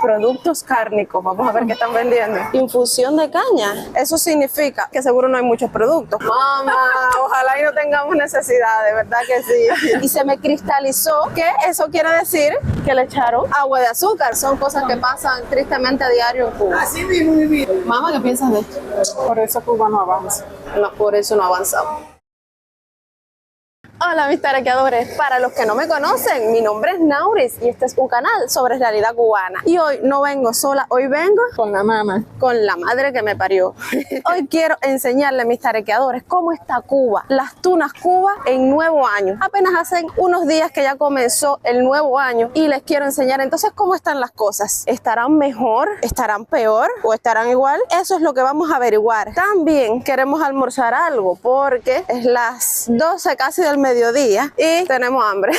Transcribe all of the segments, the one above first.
productos cárnicos. Vamos a ver qué están vendiendo. Infusión de caña. Eso significa que seguro no hay muchos productos. Mamá, ojalá y no tengamos necesidad, de verdad que sí. Y se me cristalizó que eso quiere decir que le echaron agua de azúcar. Son cosas que pasan tristemente a diario en Cuba. Así mismo, mi vida. Mamá, ¿qué piensas de esto? Por eso Cuba no avanza. No, por eso no avanzamos. Hola mis tarequeadores, para los que no me conocen, mi nombre es Nauris y este es un canal sobre realidad cubana. Y hoy no vengo sola, hoy vengo Con la mamá. con la madre que me parió. Hoy quiero enseñarle a mis tarequeadores cómo está Cuba, las tunas Cuba en nuevo año. Apenas hacen unos días que ya comenzó el nuevo año y les quiero enseñar entonces cómo están las cosas. ¿Estarán mejor? ¿Estarán peor? ¿O estarán igual? Eso es lo que vamos a averiguar. También queremos almorzar algo porque es las 12 casi del mediodía y tenemos hambre.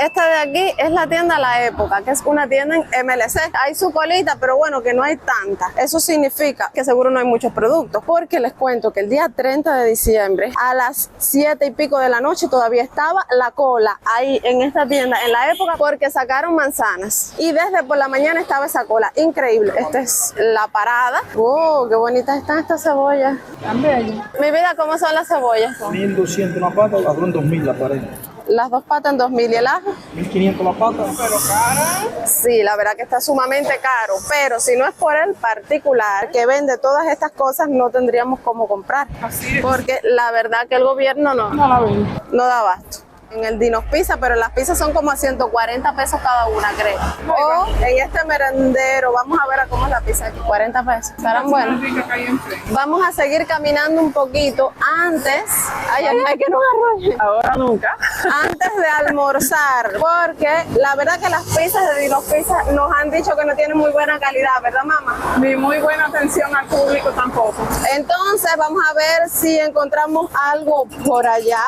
Esta de aquí es la tienda La Época, que es una tienda en MLC. Hay su colita, pero bueno, que no hay tanta. Eso significa que seguro no hay muchos productos, porque les cuento que el día 30 de diciembre a las 7 y pico de la noche todavía estaba la cola ahí en esta tienda en La Época porque sacaron manzanas y desde por la mañana estaba esa cola. Increíble. Esta es la parada. ¡Wow! ¡Qué bonitas están estas cebollas! Tan bello. Mi vida, ¿cómo son las cebollas? 1.200 la pata, ladrón 2.000 la pared. Las dos patas en 2.000 y el ajo. 1.500 la pata. Pero cara. Sí, la verdad que está sumamente caro, pero si no es por el particular que vende todas estas cosas, no tendríamos cómo comprar. Así es. Porque la verdad que el gobierno No la ven. no da abasto. En el Dinos Pizza, pero las pizzas son como a 140 pesos cada una, creo. O en este merendero, vamos a ver a cómo es la pizza aquí, 40 pesos. ¿Estarán buenas? Rica que hay enfrente. Vamos a seguir caminando un poquito antes. Ay, que nos arrolle. Ahora nunca. Antes de almorzar, porque la verdad que las pizzas de Dinos Pizza nos han dicho que no tienen muy buena calidad, ¿verdad, mamá? Ni muy buena atención al público tampoco. Entonces vamos a ver si encontramos algo por allá,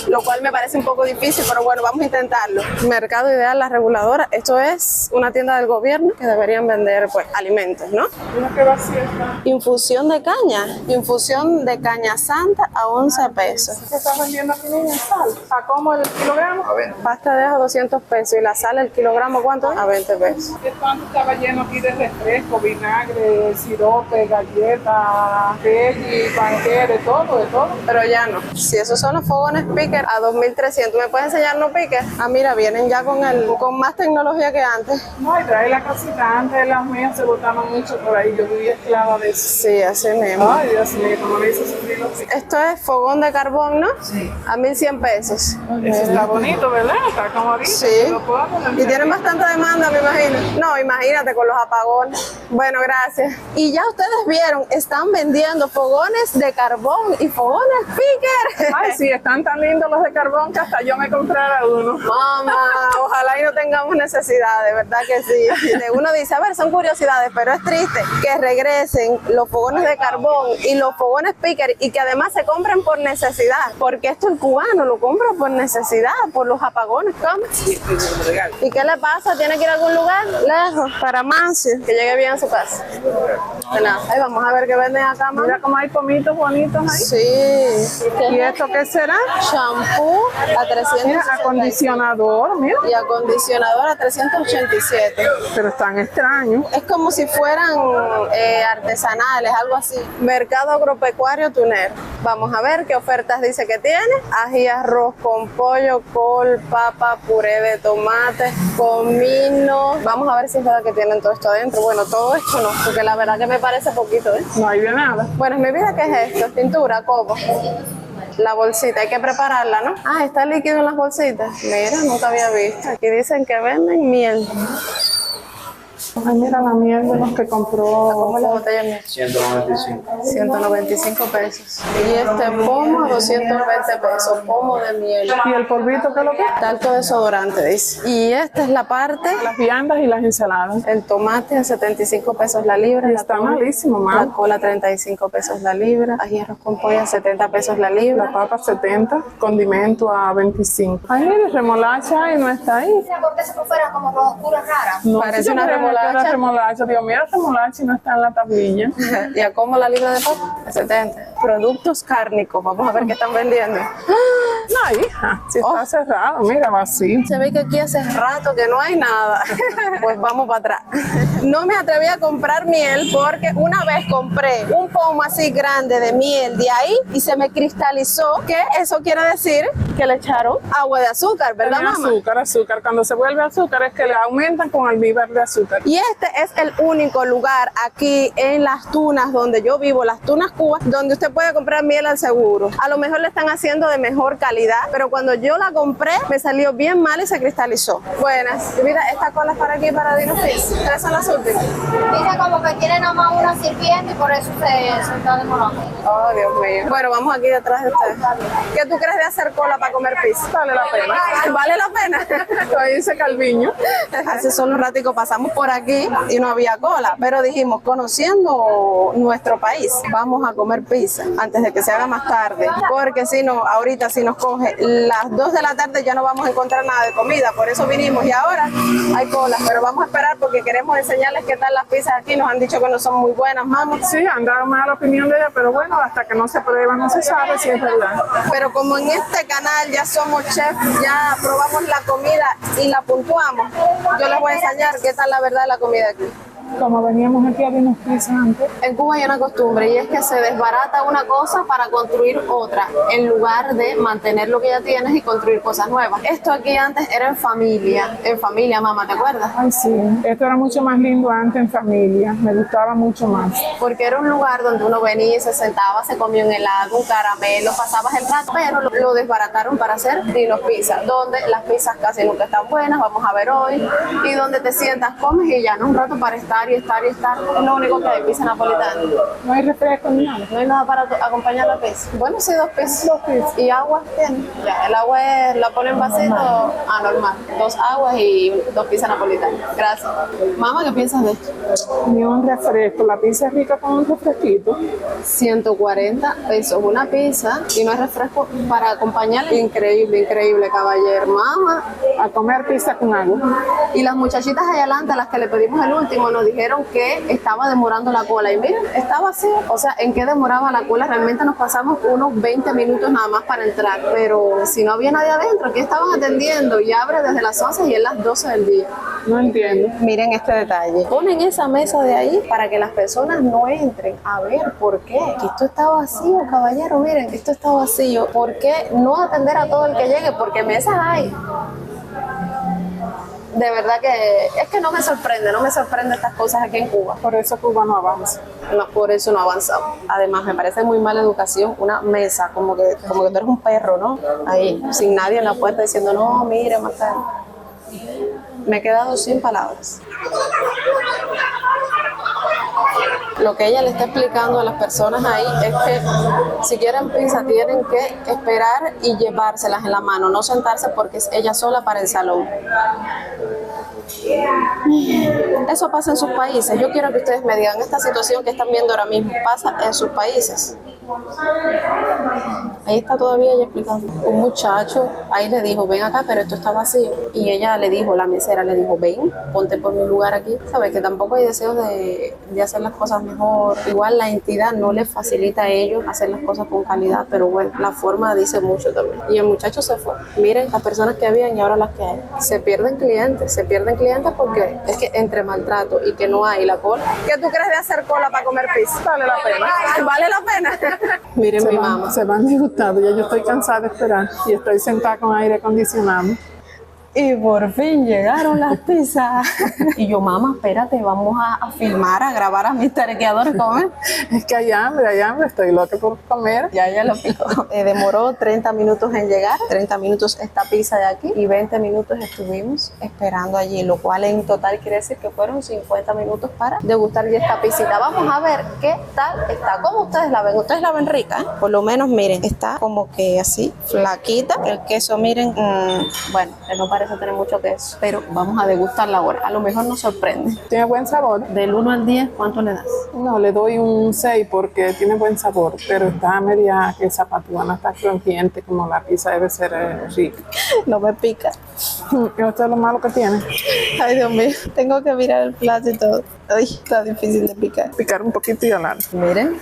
lo cual me parece un poco difícil, pero bueno, vamos a intentarlo. Mercado Ideal La Reguladora, esto es una tienda del gobierno que deberían vender pues alimentos, ¿no? Mira que vacía está. Infusión de caña santa a 11 pesos. ¿Qué estás vendiendo aquí, niña? Sal. ¿A cómo el kilogramo? Pasta de ajo 200 pesos y la sal el kilogramo, ¿cuánto? A 20 pesos. ¿Qué tanto estaba lleno aquí de refresco, vinagre, sirope, galletas, veggie, panqué, de todo, de todo? Pero ya no. Si esos son los fogones picker a 2.300, ¿me puedes enseñar los picker? Ah, mira, vienen ya con más tecnología que antes. No, y trae la cosita. Antes las mías se botaban mucho por ahí. Yo vivía esclava de eso. Sí, así mismo. Ay, Dios mío, como me hizo sufrir los pies. Esto es fogón de carbón, ¿no? Sí. A 1.100 pesos. Eso está bonito, ¿verdad? Está como dice. Sí. Lo puedo poner. Y tienen bastante demanda, me imagino. No, imagínate con los apagones. Bueno, gracias. Y ya ustedes vieron, están vendiendo fogones de carbón y fogones picker. Ay, sí, están tan lindos los de carbón que hasta yo me comprara uno. Mamá, ojalá y no tengamos necesidad, de verdad que sí. Uno dice, a ver, son curiosidades, pero es triste que regresen los fogones de carbón y los fogones picker y que además se compren por necesidad, porque esto el cubano lo compra por necesidad, por los apagones. ¿Cómo? ¿Y qué le pasa? ¿Tiene que ir a algún lugar lejos para Mancio? Que llegue bien a su casa. De nada. Ay, vamos a ver qué venden acá, mamá. Mira cómo hay pomitos bonitos ahí. Sí. ¿Y esto qué será? Shampoo a 300. Mira, acondicionador, mira. Y acondicionador a 387. Pero están extraños. Es como si fueran artesanales, algo así. Mercado agropecuario tunero. Vamos a ver qué ofertas dice que tiene. Ají, arroz con pollo, col, papa, puré de tomate, comino. Vamos a ver si es verdad que tienen todo esto adentro. Bueno, todo esto no, porque la verdad que me parece poquito, ¿eh? No hay de nada. Bueno, mi vida, ¿qué es esto? Pintura, coco. La bolsita, hay que prepararla, ¿no? Ah, está líquido en las bolsitas. Mira, nunca había visto. Aquí dicen que venden miel. Ay, mira la miel de los que compró. ¿Cómo es la botella de miel? 195. 195 pesos. Y este pomo a 220 pesos. Pomo de miel. ¿Y el polvito qué es lo que es? Talco desodorante, dice. Y esta es la parte. Las viandas y las ensaladas. El tomate a 75 pesos la libra. Está malísimo, La mamá. cola a 35 pesos la libra. Ají, arroz con pollo a 70 pesos la libra. La papa 70, condimento a 25. Ay, mire, remolacha y no está ahí. Porque eso fuera como roscura rara. No, Parece yo una creía que remolacha. era remolacha. Digo, mira, remolacha y no está en la tablilla. ¿Y a cómo la libra de papa? A 70. Productos cárnicos. Vamos a ver qué están vendiendo. No, hija, si está cerrado, mira, vacío. Se ve que aquí hace rato que no hay nada. Pues vamos para atrás. No me atreví a comprar miel porque una vez compré un pomo así grande de miel de ahí y se me cristalizó, que eso quiere decir que le echaron agua de azúcar, ¿verdad, Tenía mamá? azúcar. Cuando se vuelve azúcar es que le aumentan con almíbar de azúcar. Y este es el único lugar aquí en Las Tunas, donde yo vivo, Las Tunas, Cuba, donde usted puede comprar miel al seguro. A lo mejor le están haciendo de mejor calidad, pero cuando yo la compré me salió bien mal y se cristalizó. Buenas. Y mira, esta cola es para aquí, para Dino Fish. Estas son las últimas. Dice como que tiene nada más una sirviente y por eso se está demorando. Oh, Dios mío. Bueno, vamos aquí detrás de ustedes. ¿Qué tú crees de hacer cola para comer pizza? Vale la pena. ¿Vale la pena? Lo dice Calviño. Hace solo un ratico pasamos por aquí y no había cola, pero dijimos, conociendo nuestro país, vamos a comer pizza antes de que se haga más tarde, porque si no, ahorita si nos coge las 2 de la tarde ya no vamos a encontrar nada de comida, por eso vinimos y ahora hay cola, pero vamos a esperar porque queremos enseñarles qué tal las pizzas aquí. Nos han dicho que no son muy buenas, mamá. Sí, han dado mala opinión de ella, pero bueno, hasta que no se prueba no se sabe si es verdad. Pero como en este canal ya somos chefs, ya probamos la comida y la puntuamos, yo les voy a enseñar qué tal la verdad de la comida aquí. Como veníamos aquí a unos pizzas antes. En Cuba hay una costumbre y es que se desbarata una cosa para construir otra, en lugar de mantener lo que ya tienes y construir cosas nuevas. Esto aquí antes era en familia, mamá, ¿te acuerdas? Ay, sí. Esto era mucho más lindo antes en familia. Me gustaba mucho más. Porque era un lugar donde uno venía y se sentaba, se comía un helado, un caramelo, pasabas el rato, pero lo desbarataron para hacer Dino Pizza, donde las pizzas casi nunca están buenas, vamos a ver hoy, y donde te sientas, comes y ya, no un rato para estar y estar. Es lo único que hay, pizza napolitana. No hay refresco ni nada. No hay nada para acompañar la pizza. Bueno, sí, 2 pizzas. ¿Y agua? Bien. Ya, el agua la ponen en vasito normal. 2 aguas y 2 pizzas napolitanas. Gracias. Mamá, ¿qué piensas de esto? Ni un refresco. La pizza es rica con un refresquito. 140 pesos una pizza y no hay refresco para acompañarla. Increíble, increíble, caballero. Mamá. A comer pizza con agua. Y las muchachitas allá adelante, a las que le pedimos el último, nos dijeron que estaba demorando la cola. Y miren, está vacío. O sea, ¿en qué demoraba la cola? Realmente nos pasamos unos 20 minutos nada más para entrar. Pero si no había nadie adentro, aquí estaban atendiendo y abre desde las 11 y es las 12 del día. No entiendo. Miren este detalle. Ponen esa mesa de ahí para que las personas no entren. A ver, ¿por qué? Que esto está vacío, caballero. Miren, esto está vacío. ¿Por qué no atender a todo el que llegue? Porque mesas hay. De verdad que es que no me sorprende estas cosas aquí en Cuba. Por eso Cuba no avanza. No, por eso no avanzamos. Además, me parece muy mala educación una mesa, como que tú eres un perro, ¿no? Ahí, sin nadie en la puerta diciendo, no, mire, más tarde. Me he quedado sin palabras. Lo que ella le está explicando a las personas ahí es que si quieren pizza tienen que esperar y llevárselas en la mano, no sentarse porque es ella sola para el salón. Eso pasa en sus países. Yo quiero que ustedes me digan, esta situación que están viendo ahora mismo pasa en sus países. Ahí está todavía ella explicando. Un muchacho ahí le dijo, ven acá, pero esto está vacío. Y ella le dijo, la mesera le dijo, ven, ponte por mi lugar aquí. Sabes que tampoco hay deseo de hacer las cosas mejor. Igual la entidad no les facilita a ellos hacer las cosas con calidad, pero bueno, la forma dice mucho también. Y el muchacho se fue. Miren las personas que habían y ahora las que hay. Se pierden clientes porque es que entre maltrato y que no hay la cola. ¿Qué tú crees de hacer cola para comer pizza? Vale la pena. ¿Vale la pena? Miren mi mamá. Se van disgustando. Ya yo estoy cansada de esperar y estoy sentada con aire acondicionado. Y por fin llegaron las pizzas. Y yo, mamá, espérate, vamos a filmar, a grabar a mis terequeadores comer. Es que hay hambre, estoy loca por comer. Ya lo picó. Demoró 30 minutos en llegar, 30 minutos esta pizza de aquí y 20 minutos estuvimos esperando allí, lo cual en total quiere decir que fueron 50 minutos para degustar ya esta pisita. Vamos a ver qué tal está. ¿Cómo ustedes la ven? Ustedes la ven rica, ¿eh? Por lo menos, miren, está como que así, flaquita. El queso, miren, bueno, no parece tener mucho queso, pero vamos a degustarla ahora. A lo mejor nos sorprende. Tiene buen sabor. Del 1 al 10, ¿cuánto le das? No, le doy un 6 porque tiene buen sabor, pero está media que zapatúa, no está crujiente como la pizza debe ser rica. No me pica. Esto es lo malo que tiene. Ay, Dios mío, tengo que mirar el plato y todo. Ay, está difícil de picar. Picar un poquito y hablar. Miren.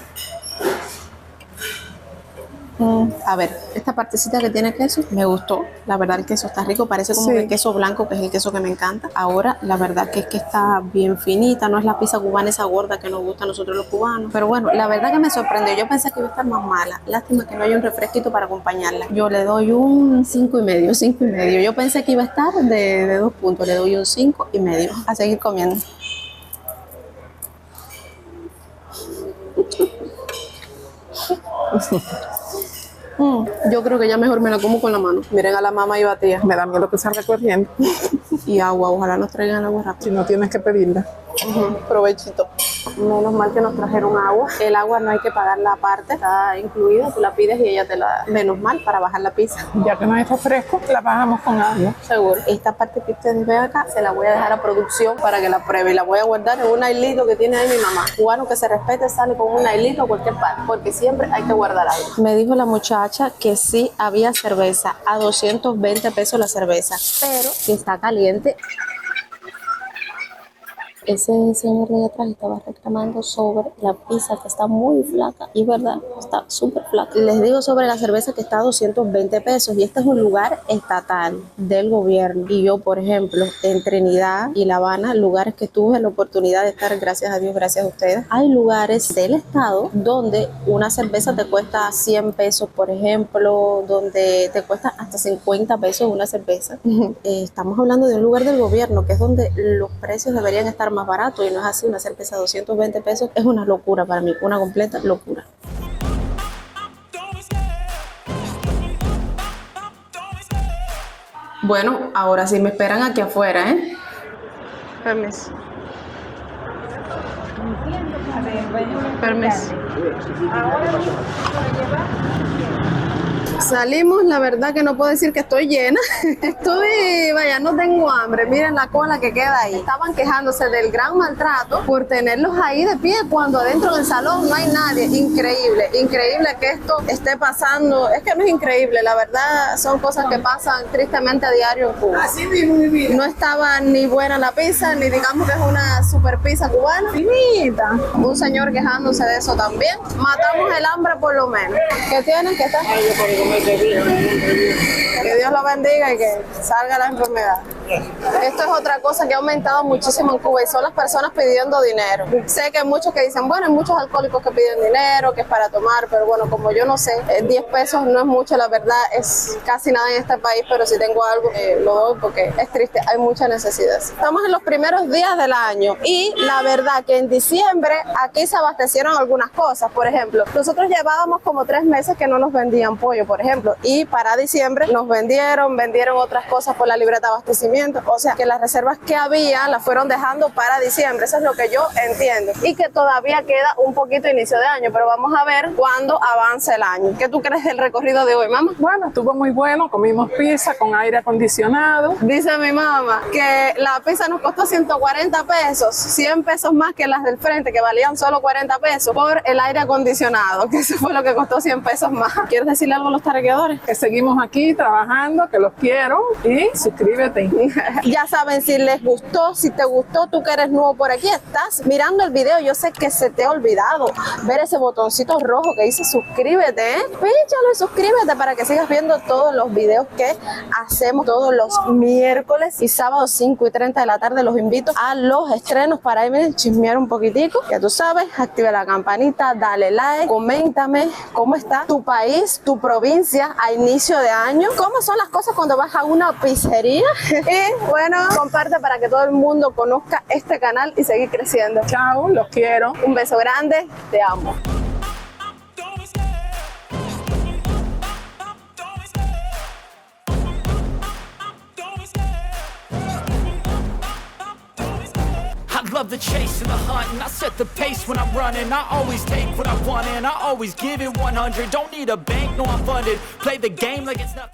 A ver, esta partecita que tiene queso me gustó. La verdad el queso está rico, parece como que queso blanco, que es el queso que me encanta. Ahora, la verdad que es que está bien finita, no es la pizza cubana esa gorda que nos gusta a nosotros los cubanos. Pero bueno, la verdad que me sorprendió. Yo pensé que iba a estar más mala. Lástima que no haya un refresquito para acompañarla. Yo le doy un 5,5, 5,5. Yo pensé que iba a estar de 2 puntos, le doy un 5,5. A seguir comiendo. Yo creo que ya mejor me la como con la mano. Miren a la mamá y batía. Me da miedo que salga corriendo. Y agua, ojalá nos traigan agua rápido. Si no tienes que pedirla. Provechito. Menos mal que nos trajeron agua. El agua no hay que pagarla aparte, está incluida, tú la pides y ella te la da. Menos mal para bajar la pizza. Ya que no está fresco, la bajamos con agua. Seguro. Esta parte que ustedes ven acá, se la voy a dejar a producción para que la pruebe. Y la voy a guardar en un hilito que tiene ahí mi mamá. Cubano que se respete sale con un hilito a cualquier parte, porque siempre hay que guardar algo. Me dijo la muchacha que sí había cerveza, a 220 pesos la cerveza, pero que está caliente. Ese señor de atrás estaba reclamando sobre la pizza que está muy flaca. Y verdad, está súper flaca. Les digo sobre la cerveza que está a 220 pesos. Y este es un lugar estatal del gobierno. Y yo, por ejemplo, en Trinidad y La Habana, lugares que tuve la oportunidad de estar, gracias a Dios, gracias a ustedes, hay lugares del estado donde una cerveza te cuesta 100 pesos, por ejemplo, donde te cuesta hasta 50 pesos una cerveza. Estamos hablando de un lugar del gobierno, que es donde los precios deberían estar más barato, y no es así. Una cerveza a 220 pesos es una locura para mí, una completa locura. Bueno, ahora sí me esperan aquí afuera, ¿eh? Permiso. Permiso. Salimos, la verdad que no puedo decir que estoy llena. Vaya, no tengo hambre. Miren la cola que queda ahí. Estaban quejándose del gran maltrato por tenerlos ahí de pie cuando adentro del salón no hay nadie. Increíble, increíble que esto esté pasando. Es que no es increíble, la verdad son cosas que pasan tristemente a diario en Cuba. Así mismo, mi vida. No estaba ni buena la pizza, ni digamos que es una super pizza cubana. Finita. Un señor quejándose de eso también. Matamos el hambre por lo menos. ¿Qué tienen? ¿Qué está? Que Dios lo bendiga y que salga la enfermedad. Esto es otra cosa que ha aumentado muchísimo en Cuba y son las personas pidiendo dinero. Sé que hay muchos que dicen, bueno, hay muchos alcohólicos que piden dinero, que es para tomar, pero bueno, como yo no sé, 10 pesos no es mucho, la verdad, es casi nada en este país, pero si tengo algo, lo doy porque es triste, hay mucha necesidad. Estamos en los primeros días del año y la verdad que en diciembre aquí se abastecieron algunas cosas. Por ejemplo, nosotros llevábamos como 3 meses que no nos vendían pollo, por ejemplo, y para diciembre nos vendieron otras cosas por la libreta de abastecimiento. O sea, que las reservas que había las fueron dejando para diciembre. Eso es lo que yo entiendo. Y que todavía queda un poquito inicio de año, pero vamos a ver cuándo avance el año. ¿Qué tú crees del recorrido de hoy, mamá? Bueno, estuvo muy bueno. Comimos pizza con aire acondicionado. Dice mi mamá que la pizza nos costó 140 pesos, 100 pesos más que las del frente, que valían solo 40 pesos, por el aire acondicionado, que eso fue lo que costó 100 pesos más. ¿Quieres decirle algo a los tarequeadores? Que seguimos aquí trabajando, que los quiero y suscríbete. Ya saben, si les gustó, si te gustó, tú que eres nuevo por aquí, estás mirando el video, yo sé que se te ha olvidado ver ese botoncito rojo que dice suscríbete, píchalo y suscríbete para que sigas viendo todos los videos que hacemos todos los miércoles y sábados 5:30 de la tarde. Los invito a los estrenos para irme a chismear un poquitico, ya tú sabes, activa la campanita, dale like, coméntame cómo está tu país, tu provincia a inicio de año, cómo son las cosas cuando vas a una pizzería. Y bueno, comparte para que todo el mundo conozca este canal y seguir creciendo. Chao, los quiero. Un beso grande, te amo. I love the chase and the hunt, and I set the pace when I'm running. I always take what I want and I always give it 100. Don't need a bank, no I'm funded. Play the game like it's nothing.